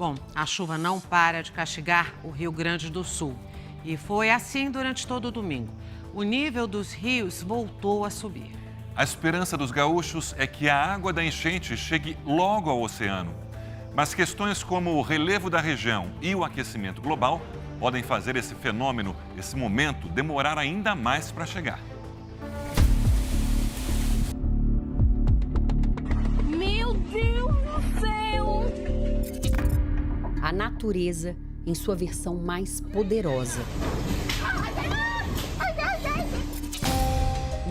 Bom, a chuva não para de castigar o Rio Grande do Sul. E foi assim durante todo o domingo. O nível dos rios voltou a subir. A esperança dos gaúchos é que a água da enchente chegue logo ao oceano. Mas questões como o relevo da região e o aquecimento global podem fazer esse fenômeno, esse momento, demorar ainda mais para chegar. Meu Deus do céu! A natureza em sua versão mais poderosa.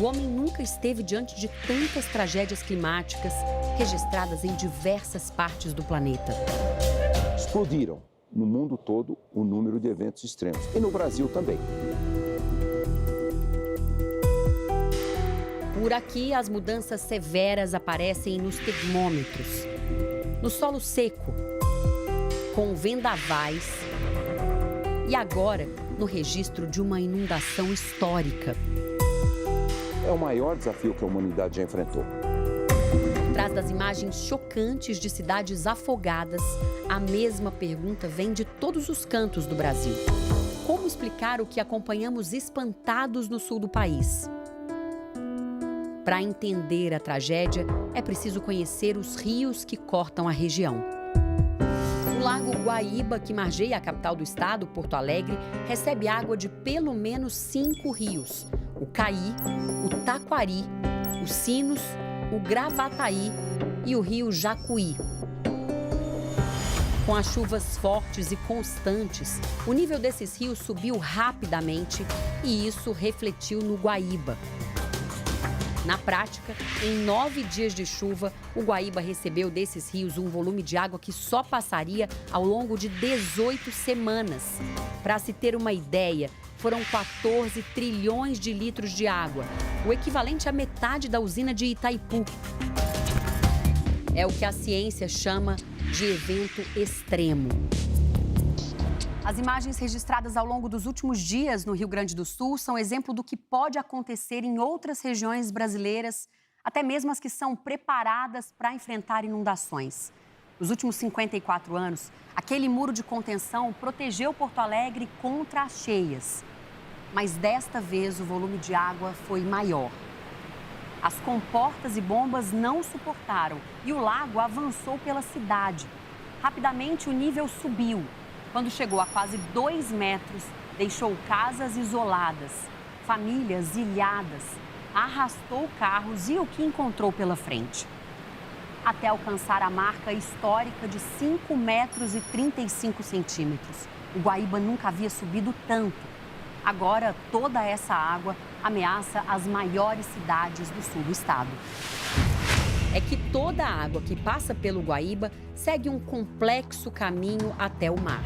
O homem nunca esteve diante de tantas tragédias climáticas registradas em diversas partes do planeta. Explodiram no mundo todo o número de eventos extremos e no Brasil também. Por aqui, as mudanças severas aparecem nos termômetros, no solo seco, com vendavais e agora no registro de uma inundação histórica. É o maior desafio que a humanidade já enfrentou. Por trás das imagens chocantes de cidades afogadas, a mesma pergunta vem de todos os cantos do Brasil. Como explicar o que acompanhamos espantados no sul do país? Para entender a tragédia, é preciso conhecer os rios que cortam a região. O Lago Guaíba, que margeia a capital do estado, Porto Alegre, recebe água de pelo menos 5 rios: o Caí, o Taquari, o Sinos, o Gravataí e o rio Jacuí. Com as chuvas fortes e constantes, o nível desses rios subiu rapidamente e isso refletiu no Guaíba. Na prática, em 9 dias de chuva, o Guaíba recebeu desses rios um volume de água que só passaria ao longo de 18 semanas. Para se ter uma ideia, foram 14 trilhões de litros de água, o equivalente à metade da usina de Itaipu. É o que a ciência chama de evento extremo. As imagens registradas ao longo dos últimos dias no Rio Grande do Sul são exemplo do que pode acontecer em outras regiões brasileiras, até mesmo as que são preparadas para enfrentar inundações. Nos últimos 54 anos, aquele muro de contenção protegeu Porto Alegre contra as cheias. Mas desta vez o volume de água foi maior. As comportas e bombas não suportaram e o lago avançou pela cidade. Rapidamente o nível subiu. Quando chegou a quase 2 metros, deixou casas isoladas, famílias ilhadas, arrastou carros e o que encontrou pela frente. Até alcançar a marca histórica de 5 metros e 35 centímetros. O Guaíba nunca havia subido tanto. Agora, toda essa água ameaça as maiores cidades do sul do estado. É que toda a água que passa pelo Guaíba segue um complexo caminho até o mar.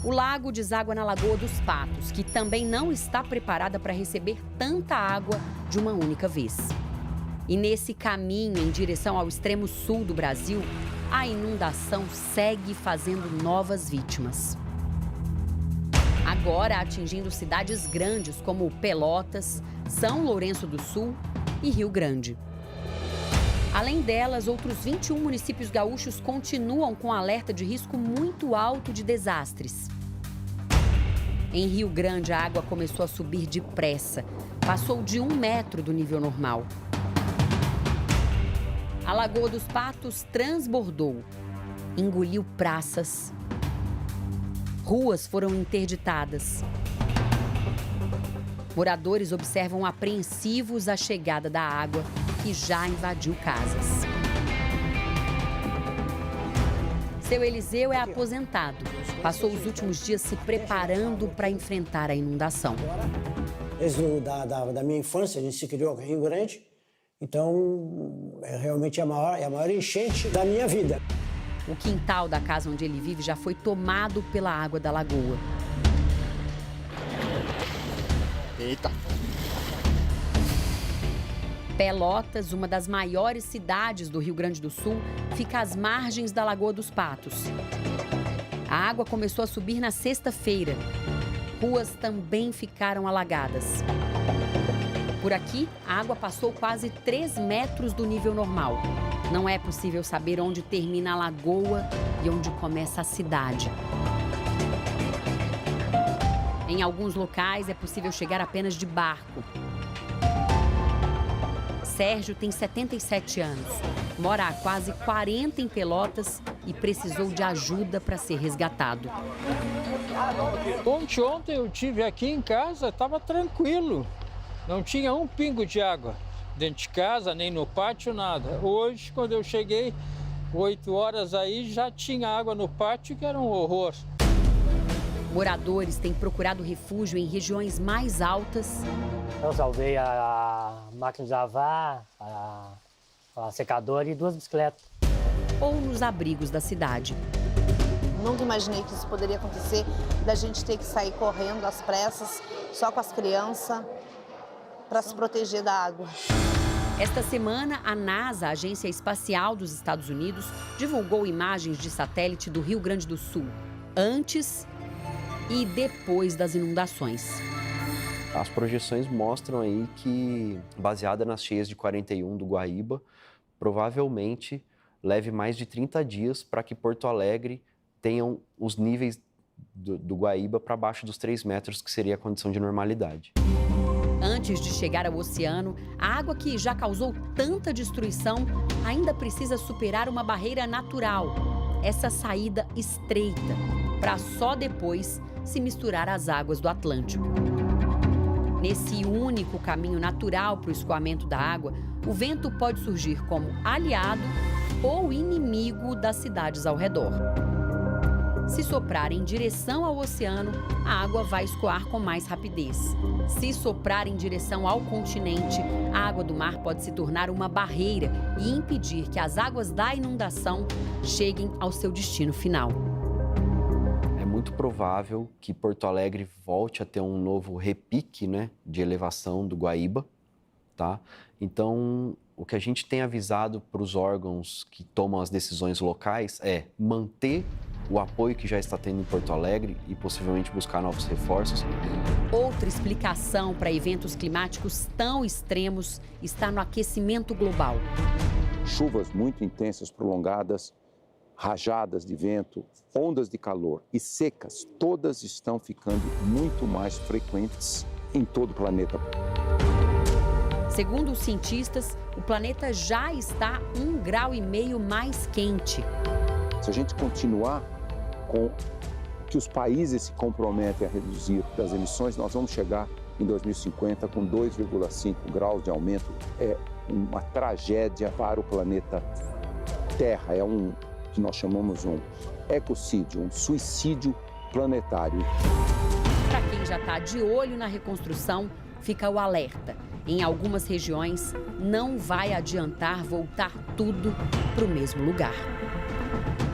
O lago deságua na Lagoa dos Patos, que também não está preparada para receber tanta água de uma única vez. E nesse caminho em direção ao extremo sul do Brasil, a inundação segue fazendo novas vítimas. Agora atingindo cidades grandes como Pelotas, São Lourenço do Sul e Rio Grande. Além delas, outros 21 municípios gaúchos continuam com alerta de risco muito alto de desastres. Em Rio Grande, a água começou a subir depressa. Passou de 1 metro do nível normal. A Lagoa dos Patos transbordou, engoliu praças. Ruas foram interditadas. Moradores observam apreensivos a chegada da água que já invadiu casas. Seu Eliseu é aposentado. Passou os últimos dias se preparando para enfrentar a inundação. Desde da minha infância, a gente se criou aqui em Rio Grande. Então, é realmente a maior enchente da minha vida. O quintal da casa onde ele vive já foi tomado pela água da lagoa. Eita! Pelotas, uma das maiores cidades do Rio Grande do Sul, fica às margens da Lagoa dos Patos. A água começou a subir na sexta-feira. Ruas também ficaram alagadas. Por aqui, a água passou quase 3 metros do nível normal. Não é possível saber onde termina a lagoa e onde começa a cidade. Em alguns locais é possível chegar apenas de barco. Sérgio tem 77 anos, mora há quase 40 em Pelotas e precisou de ajuda para ser resgatado. Ontem eu estive aqui em casa, estava tranquilo. Não tinha um pingo de água dentro de casa, nem no pátio, nada. Hoje, quando eu cheguei, 8 horas aí, já tinha água no pátio, que era um horror. Moradores têm procurado refúgio em regiões mais altas. Eu salvei a máquina de lavar, a secadora e 2 bicicletas. Ou nos abrigos da cidade. Nunca imaginei que isso poderia acontecer, da gente ter que sair correndo às pressas, só com as crianças, para se proteger da água. Esta semana, a NASA, a Agência Espacial dos Estados Unidos, divulgou imagens de satélite do Rio Grande do Sul, antes e depois das inundações. As projeções mostram aí que, baseada nas cheias de 41 do Guaíba, provavelmente leve mais de 30 dias para que Porto Alegre tenham os níveis do Guaíba para baixo dos 3 metros, que seria a condição de normalidade. Antes de chegar ao oceano, a água que já causou tanta destruição ainda precisa superar uma barreira natural, essa saída estreita, para só depois se misturar às águas do Atlântico. Nesse único caminho natural para o escoamento da água, o vento pode surgir como aliado ou inimigo das cidades ao redor. Se soprar em direção ao oceano, a água vai escoar com mais rapidez. Se soprar em direção ao continente, a água do mar pode se tornar uma barreira e impedir que as águas da inundação cheguem ao seu destino final. É muito provável que Porto Alegre volte a ter um novo repique, né, de elevação do Guaíba, tá? Então, o que a gente tem avisado para os órgãos que tomam as decisões locais é manter o apoio que já está tendo em Porto Alegre e possivelmente buscar novos reforços. Outra explicação para eventos climáticos tão extremos está no aquecimento global. Chuvas muito intensas, prolongadas, rajadas de vento, ondas de calor e secas, todas estão ficando muito mais frequentes em todo o planeta. Segundo os cientistas, o planeta já está 1,5 graus mais quente. Se a gente continuar com o que os países se comprometem a reduzir das emissões, nós vamos chegar em 2050 com 2,5 graus de aumento. É uma tragédia para o planeta Terra, é um que nós chamamos um ecocídio, um suicídio planetário. Para quem já está de olho na reconstrução, fica o alerta. Em algumas regiões, não vai adiantar voltar tudo para o mesmo lugar.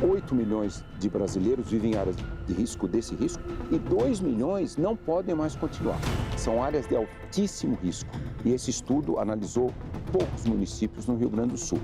8 milhões de brasileiros vivem em áreas de risco desse risco e 2 milhões não podem mais continuar. São áreas de altíssimo risco e esse estudo analisou poucos municípios no Rio Grande do Sul.